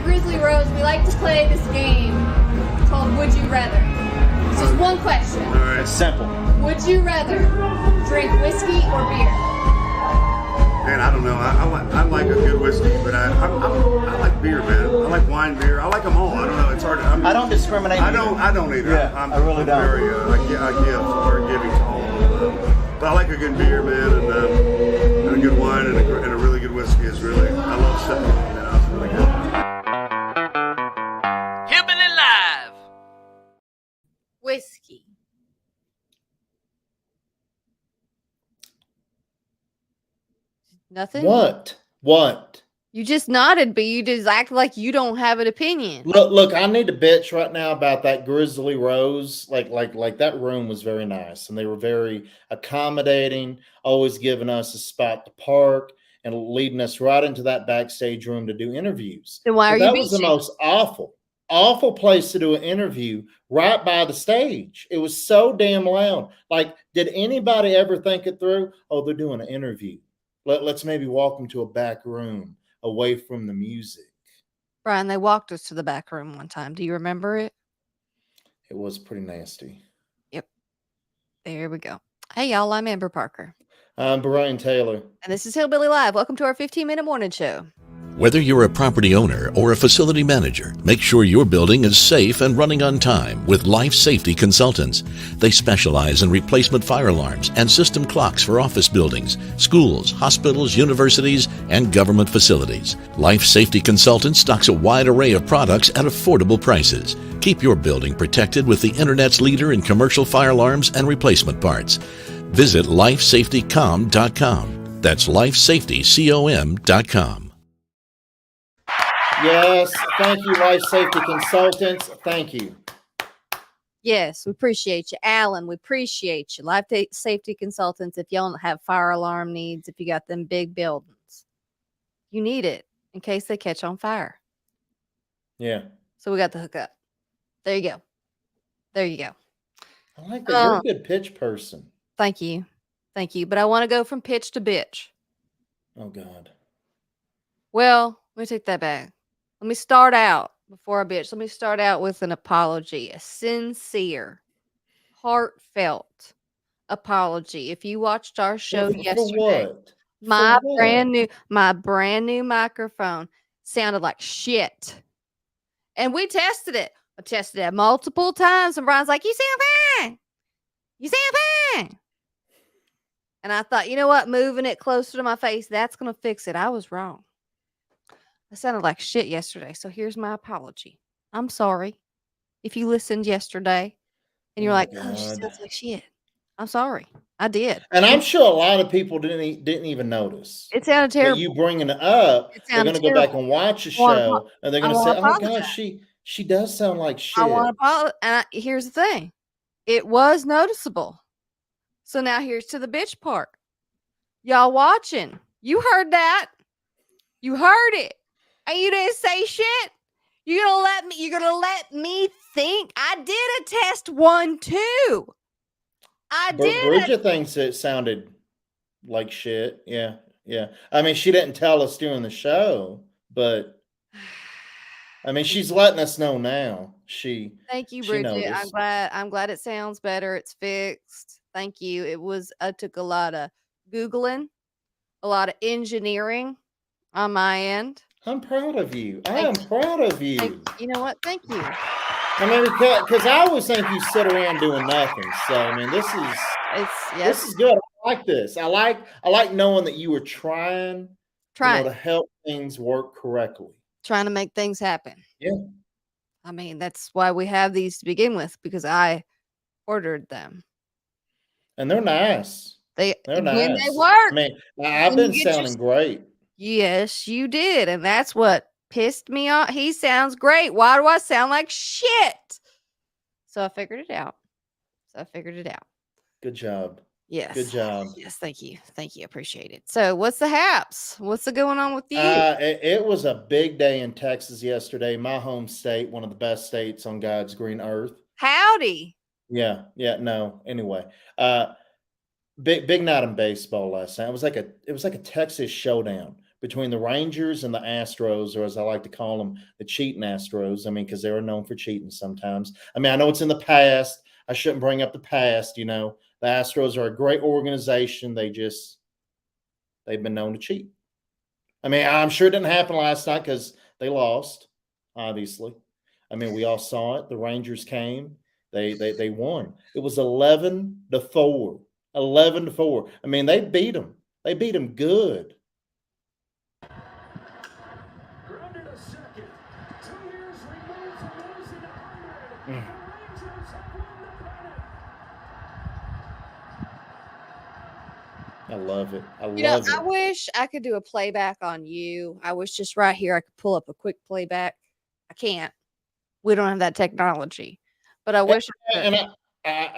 Grizzly Rose, we like to play this game called Would You Rather. It's just one question. All right. It's simple. Would you rather drink whiskey or beer? Man, I don't know. I like a good whiskey, but I like beer, man. I like wine, beer. I like them all. I don't know. It's hard. I don't discriminate. I don't either. Yeah, I really I'm don't. Very, very giving to all of them. But I like a good beer, man, and a good wine and a really good whiskey is really. I love stuff. Man, it's really good. Hillbilly Live. Whiskey. Nothing? What? You just nodded, but you just act like you don't have an opinion. Look, I need to bitch right now about that Grizzly Rose. Like that room was very nice, and they were very accommodating, always giving us a spot to park and leading us right into that backstage room to do interviews. Then why are That you was the bitching? most awful place to do an interview, right by the stage. It was so damn loud. Like, did anybody ever think it through? Oh, they're doing an interview. Let's maybe walk them to a back room away from the music. Brian, they walked us to the back room one time. Do you remember it? It was pretty nasty. Yep. There we go. Hey, y'all, I'm Amber Parker. I'm Brian Taylor. And this is Hillbilly Live. Welcome to our 15-minute morning show. Whether you're a property owner or a facility manager, make sure your building is safe and running on time with Life Safety Consultants. They specialize in replacement fire alarms and system clocks for office buildings, schools, hospitals, universities, and government facilities. Life Safety Consultants stocks a wide array of products at affordable prices. Keep your building protected with the Internet's leader in commercial fire alarms and replacement parts. Visit lifesafetycom.com. That's lifesafetycom.com. Yes, thank you, Life Safety Consultants. Thank you. Yes, we appreciate you. Alan, we appreciate you. Life Safety Consultants, if y'all don't have fire alarm needs, if you got them big buildings, you need it in case they catch on fire. Yeah. So we got the hookup. There you go. There you go. I like that. You're a good pitch person. Thank you. Thank you. But I want to go from pitch to bitch. Oh, God. Well, let me take that back. Let me start out before I bitch. Let me start out with an apology, a sincere, heartfelt apology. If you watched our show yesterday, what? my For what? brand new microphone sounded like shit. And we tested it. I tested it multiple times, and Brian's like, "You sound fine. You sound fine." And I thought, you know what? Moving it closer to my face, that's going to fix it. I was wrong. I sounded like shit yesterday. So here's my apology. I'm sorry if you listened yesterday and you're like, "Oh, she God. sounds like shit." I'm sorry. I did. And I'm sure a lot of people didn't even notice. It sounded But terrible. you bringing it up, It they're sounded going to go back terrible. and watch the I wanna show, and they're I going to say, wanna "Oh my apologize. gosh, she does sound like shit." I want to apologize. And here's the thing. It was noticeable. So now here's to the bitch part. Y'all watching. You heard that. You heard it. And you didn't say shit. You're gonna let me think. I did a test 1, 2. I did it. Bridget thinks it sounded like shit. Yeah. I mean, she didn't tell us during the show, but I mean, she's letting us know now. Thank you, she Bridget. noticed. I'm glad it sounds better. It's fixed. Thank you. I took a lot of Googling, a lot of engineering on my end. I'm proud of you. I Thank am proud of you. You know what? Thank you. I mean, because I always think you sit around doing nothing. So I mean, this is good. I like this. I like knowing that you were trying to help things work correctly. Trying to make things happen. Yeah. I mean, that's why we have these to begin with, because I ordered them. And they're nice. They're nice. When they work. I mean, I've been sounding great. Yes, you did. And that's what pissed me off. He sounds great. Why do I sound like shit? So I figured it out. Good job. Yes. Good job. Yes, thank you. Thank you. Appreciate it. So what's the haps? What's going on with you? It was a big day in Texas yesterday. My home state, one of the best states on God's green earth. Howdy. Yeah. No. Anyway, big night in baseball last night. It was like a Texas showdown. between the Rangers and the Astros, or as I like to call them, the cheating Astros. I mean, because they are known for cheating sometimes. I mean, I know it's in the past. I shouldn't bring up the past. You know, the Astros are a great organization. They've been known to cheat. I mean, I'm sure it didn't happen last night because they lost, obviously. I mean, we all saw it. The Rangers came. They won. It was 11-4. 11-4. I mean, they beat them. They beat them good. Grounded a second. 2 years removed from losing to Ireland. The Rangers have won the pennant. I love it. I You know, love I it. wish I could do a playback on you. I wish just right here I could pull up a quick playback. I can't. We don't have that technology. But I wish I could. And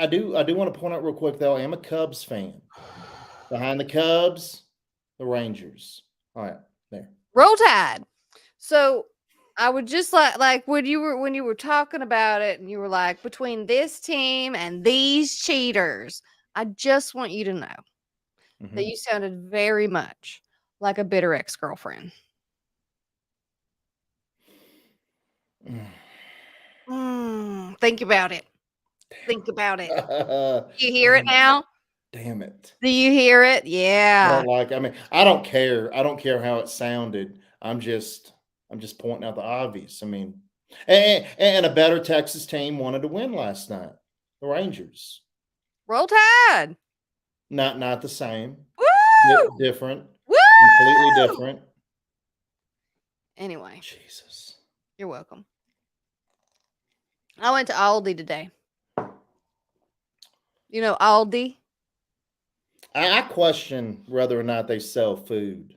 I do want to point out real quick though, I am a Cubs fan. Behind the Cubs, the Rangers. All right, there. Roll Tide. So I would just like when you were talking about it and you were like, between this team and these cheaters, I just want you to know that you sounded very much like a bitter ex-girlfriend. Think about it. Think about it. Do you hear it now? Damn it. Do you hear it? I Yeah. don't like. I mean, I don't care. I don't care how it sounded. I'm just pointing out the obvious. I mean, and a better Texas team wanted to win last night. The Rangers. Roll Tide. Not the same. Woo! Different. Woo! Completely different. Anyway, Jesus. you're welcome. I went to Aldi today. You know Aldi? I question whether or not they sell food.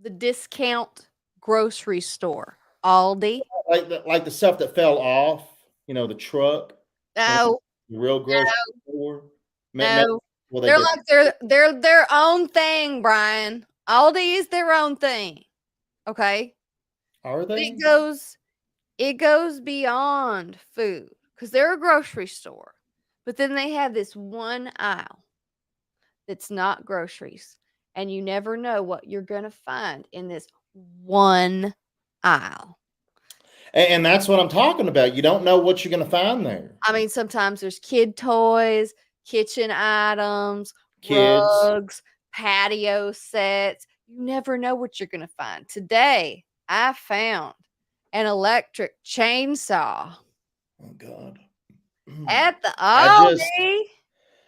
The discount grocery store. Aldi. Like the stuff that fell off, you know, the truck, No. the real grocery store. No. Well, They're like they're their own thing, Brian. Aldi is their own thing. Okay? Are they? It goes beyond food because they're a grocery store. But then they have this one aisle that's not groceries. And you never know what you're going to find in this one aisle. And that's what I'm talking about. You don't know what you're going to find there. I mean, sometimes there's kid toys, kitchen items, Kids. rugs, patio sets. You never know what you're going to find. Today, I found an electric chainsaw Oh God. at the I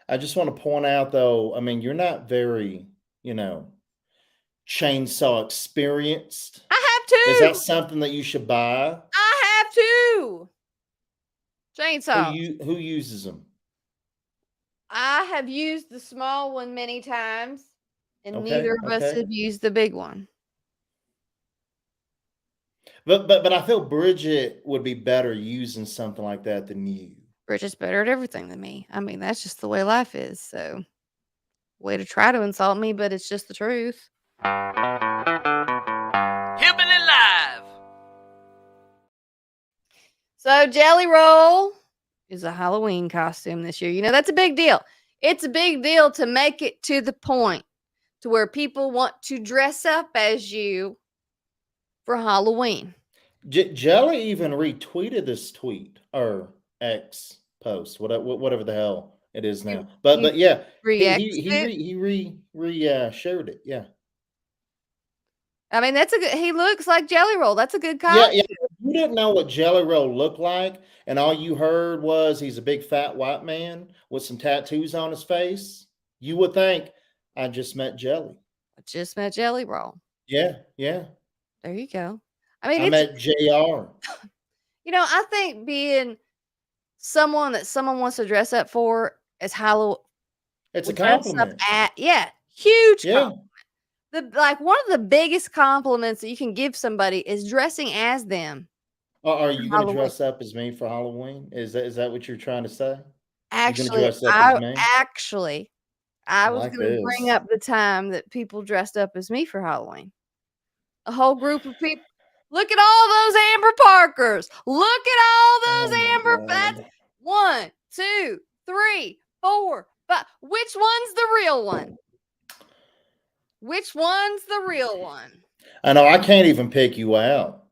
Aldi. just want to point out though, I mean, you're not very, chainsaw experienced. I have two. Is that something that you should buy? I have two chainsaws. Who uses them? I have used the small one many times, and Okay, neither of us okay. have used the big one. But I feel Bridget would be better using something like that than you. Bridget's better at everything than me. I mean, that's just the way life is. So, way to try to insult me, but it's just the truth. Hillbilly Live. So, Jelly Roll is a Halloween costume this year. You know, that's a big deal. It's a big deal to make it to the point to where people want to dress up as you for Halloween. Jelly even retweeted this tweet or X post, whatever the hell it is now. But yeah, he shared it. Yeah. I mean, that's a good. He looks like Jelly Roll. That's a good costume. Yeah. You didn't know what Jelly Roll looked like, and all you heard was he's a big fat white man with some tattoos on his face. You would think I just met Jelly. I just met Jelly Roll. Yeah. There you go. I mean, I met JR. You know, I think being someone that someone wants to dress up for as Halloween. It's a compliment. Huge Yeah. compliment. One of the biggest compliments that you can give somebody is dressing as them. Are you going to dress up as me for Halloween? Is that what you're trying to say? Actually, dress up as me? I was going to bring up the time that people dressed up as me for Halloween. A whole group of people. Look at all those Amber Parkers. Look at all those Amber. That's 1, 2, 3, 4, 5. Which one's the real one? Which one's the real one? I know I can't even pick you out.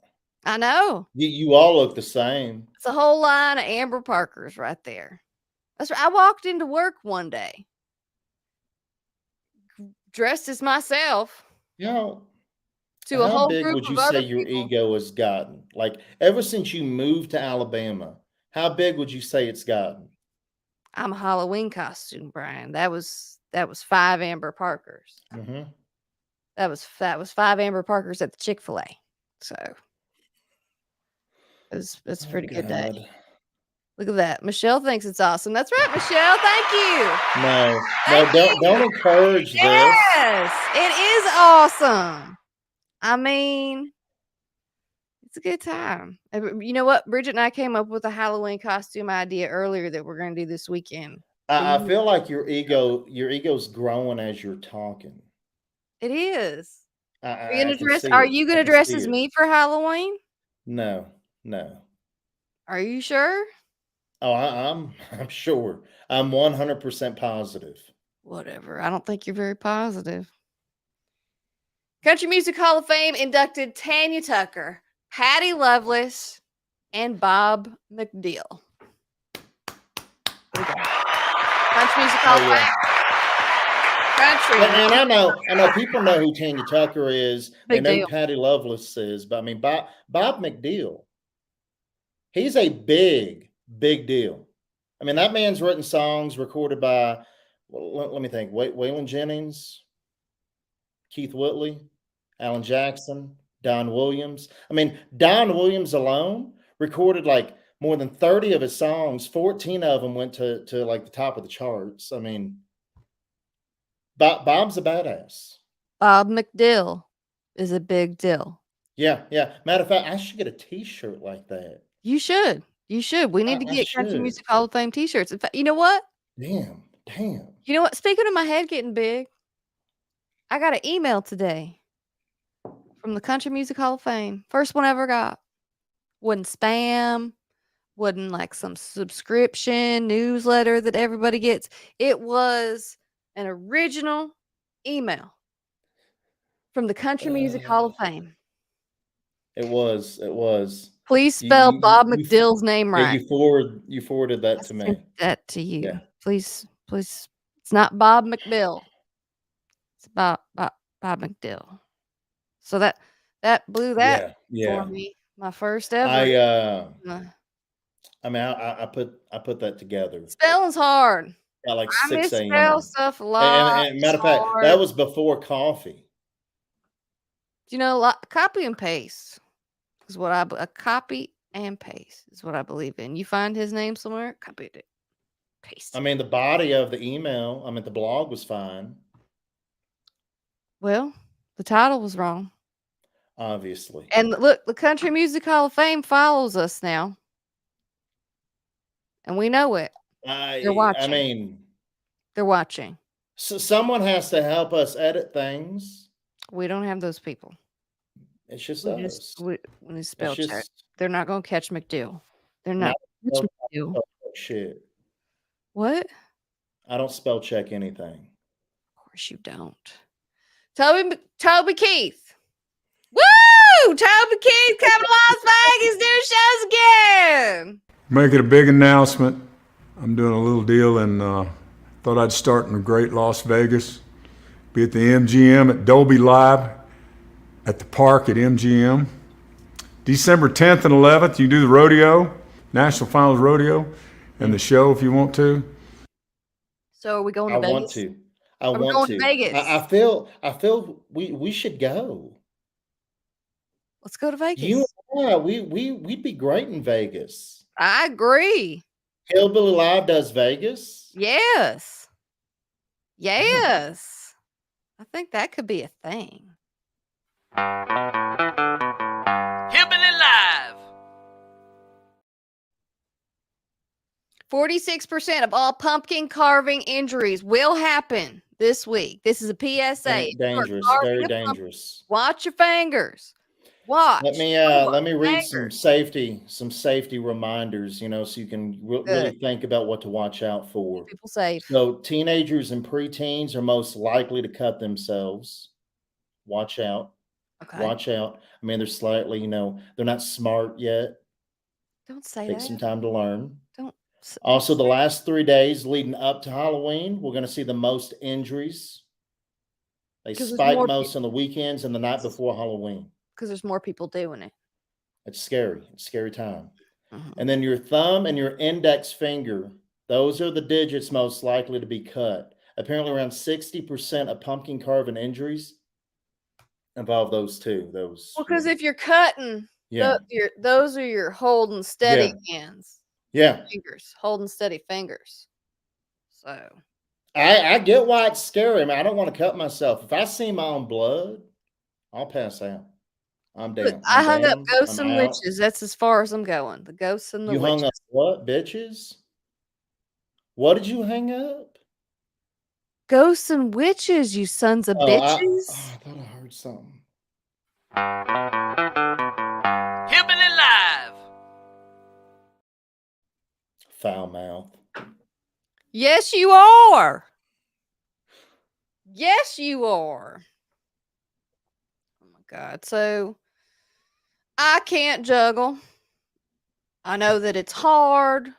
I know. You all look the same. It's a whole line of Amber Parkers right there. That's right. I walked into work one day dressed as myself You know, to a how whole big group would you of say other your people. ego has gotten? Like ever since you moved to Alabama, how big would you say it's gotten? I'm a Halloween costume, Brian. That was 5 Amber Parkers. Mm-hmm. That was 5 Amber Parkers at the Chick-fil-A. So it's a pretty good day. God. Look at that. Michelle thinks it's awesome. That's right, Michelle. Thank you. No, Thank don't you. encourage this. Yes, it is awesome. I mean, it's a good time. You know what? Bridget and I came up with a Halloween costume idea earlier that we're going to do this weekend. I feel like your ego's growing as you're talking. It is. I can see Are it. you I gonna can dress see as it. me for Halloween? No. Are you sure? Oh, I'm sure. I'm 100% positive. Whatever. I don't think you're very positive. Country Music Hall of Fame inducted Tanya Tucker, Patty Loveless, and Bob McDill. Country Music Hall of yeah. Fame. Country. And I know people know who Tanya Tucker is. They Big know deal. who Patty Loveless is, but I mean Bob McDill, he's a big deal. I mean, that man's written songs recorded by, let me think, Waylon Jennings, Keith Whitley, Alan Jackson, Don Williams. I mean, Don Williams alone recorded like more than 30 of his songs. 14 of them went to like the top of the charts. I mean, Bob's a badass. Bob McDill is a big deal. Yeah. Matter of fact, I should get a T-shirt like that. You should. You should. We need to I get Country should. Music Hall of Fame t-shirts. In fact, you know what? Damn. You know what? Speaking of my head getting big, I got an email today from the Country Music Hall of Fame. First one I ever got. Wasn't spam. Wasn't like some subscription newsletter that everybody gets. It was an original email from the Country Music Hall of Fame. It was. Please spell Bob You McDill's name yeah, right. you forwarded that I to me. sent that to you. Yeah. Please. It's not Bob McDill. It's Bob McDill. So that blew that Yeah. for me. My first ever. I mean, I put that together Spelling's hard. at like I 6 a.m. misspell stuff a lot. And matter of It's fact, hard. that was before coffee. You know, copy and paste is what a copy and paste is what I believe in. You find his name somewhere, copy it, paste. I mean, the body of the email, the blog was fine. Well, the title was wrong. Obviously. And look, the Country Music Hall of Fame follows us now. And we know it. They're watching. I mean, they're watching. So someone has to help us edit things. We don't have those people. It's just us. When they spell check, they're not going to catch McDill. They're not. Catch McDill. Shit. What? I don't spell check anything. Of course you don't. Toby Keith. Woo! Toby Keith coming to Las Vegas doing shows again. Making a big announcement. I'm doing a little deal and thought I'd start in the great Las Vegas. Be at the MGM at Dolby Live at the park at MGM. December 10th and 11th, you do the rodeo, National Finals Rodeo, and the show if you want to. So are we going to Vegas? I want to. Vegas? I feel we should go. Let's go to Vegas. You and I, we'd be great in Vegas. I agree. Hillbilly Live does Vegas? Yes. I think that could be a thing. Hillbilly Live. 46% of all pumpkin carving injuries will happen this week. This is a PSA. Dangerous, very dangerous. Watch your fingers. Watch. Let me read some safety reminders, so you can really think about what to watch out for. People safe. So teenagers and preteens are most likely to cut themselves. Watch out. Okay. Watch out. I mean, they're slightly, they're not smart yet. Don't say Take that. some time to learn. Don't. Also, the last 3 days leading up to Halloween, we're going to see the most injuries. They 'Cause there's spike more most on the weekends and the night before Halloween. Because there's more people doing it. It's scary. It's a scary time. Mhm. And then your thumb and your index finger, those are the digits most likely to be cut. Apparently, around 60% of pumpkin carving injuries involve those two. Well, because if you're cutting, yeah, those are your holding steady hands. yeah. Fingers, holding steady fingers. So I get why it's scary. I mean, I don't want to cut myself. If I see my own blood, I'll pass out. I'm Look, down. I I'm hung up down. ghosts I'm and out. witches. That's as far as I'm going. The ghosts and the You hung witches. up what, bitches? What did you hang up? Ghosts and witches, you sons of bitches. I thought I heard something. Hillbilly Live. Foul mouth. Yes, you are. Yes, you are. Oh my God. So I can't juggle. I know that it's hard.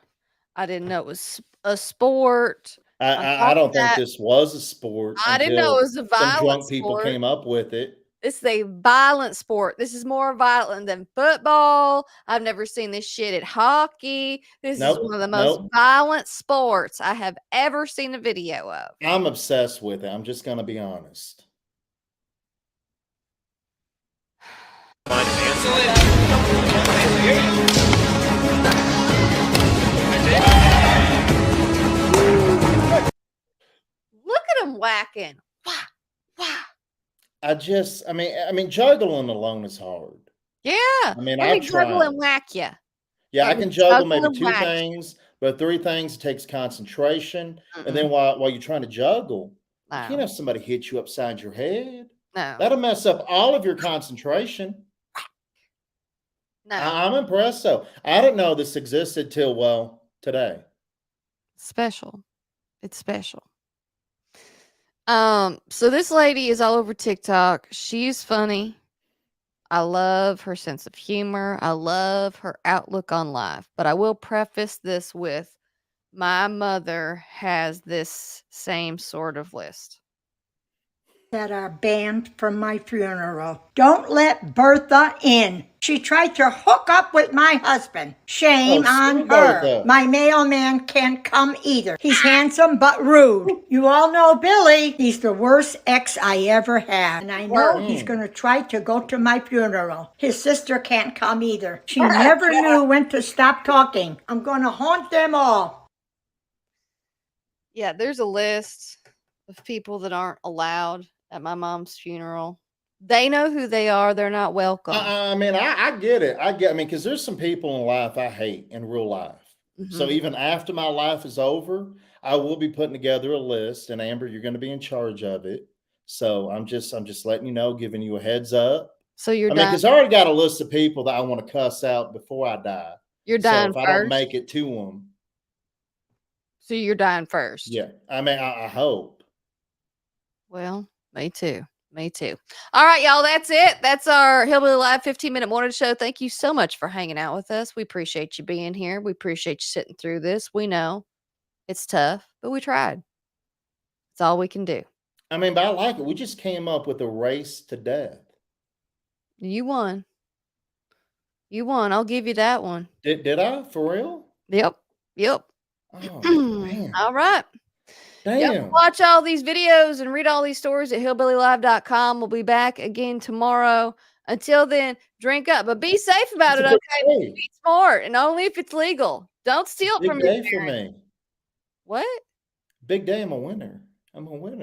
I didn't know it was a sport. I don't think this was a sport I didn't know until it was a some violent drunk people sport. came up with it. This is a violent sport. This is more violent than football. I've never seen this shit at hockey. This is one of the most violent sports I have ever seen a video of. I'm obsessed with it. I'm just going to be honest. Look at him whacking. Wah, wah. I mean, juggling alone is hard. Yeah. I mean, Let me I've juggle tried. and whack you. Yeah, I Let me can juggle juggle maybe and 2 whack you. things, but 3 things takes concentration. And Mm-mm. then while you're trying to juggle, you No. can't have somebody hit you upside your head. No. That'll mess up all of your concentration. No. I'm impressed though. I didn't know this existed till today. Special. It's special. So this lady is all over TikTok. She's funny. I love her sense of humor. I love her outlook on life. But I will preface this with my mother has this same sort of list. That are banned from my funeral. Don't let Bertha in. She tried to hook up with my husband. Shame on her. Bertha. My mailman can't come either. He's handsome but rude. You all know Billy. He's the worst ex I ever had. And I know he's going to try to go to my funeral. His sister can't come either. She never knew when to stop talking. I'm going to haunt them all. Yeah, there's a list of people that aren't allowed at my mom's funeral. They know who they are. They're not welcome. I mean, I get it. I mean, because there's some people in life I hate in real life. So even after my life is over, I will be putting together a list. And Amber, you're going to be in charge of it. So I'm just letting you know, giving you a heads up. So you're dying. Because I already got a list of people that I want to cuss out before I die. You're dying so if first. I don't make it to them. So you're dying first. Yeah. I mean, I hope. Well, me too. Me too. All right, y'all. That's it. That's our Hillbilly Live 15-minute morning show. Thank you so much for hanging out with us. We appreciate you being here. We appreciate you sitting through this. We know it's tough, but we tried. It's all we can do. I mean, but I like it. We just came up with a race to death. You won. You won. I'll give you that one. Did I? For real? Yep. Oh, man. All right. Damn. Yep, watch all these videos and read all these stories at hillbillylive.com. We'll be back again tomorrow. Until then, drink up, but be safe about it, okay? Be smart, and only if it's legal. Don't steal it from your parents. Big day for me. What? Big day. I'm a winner. I'm a winner.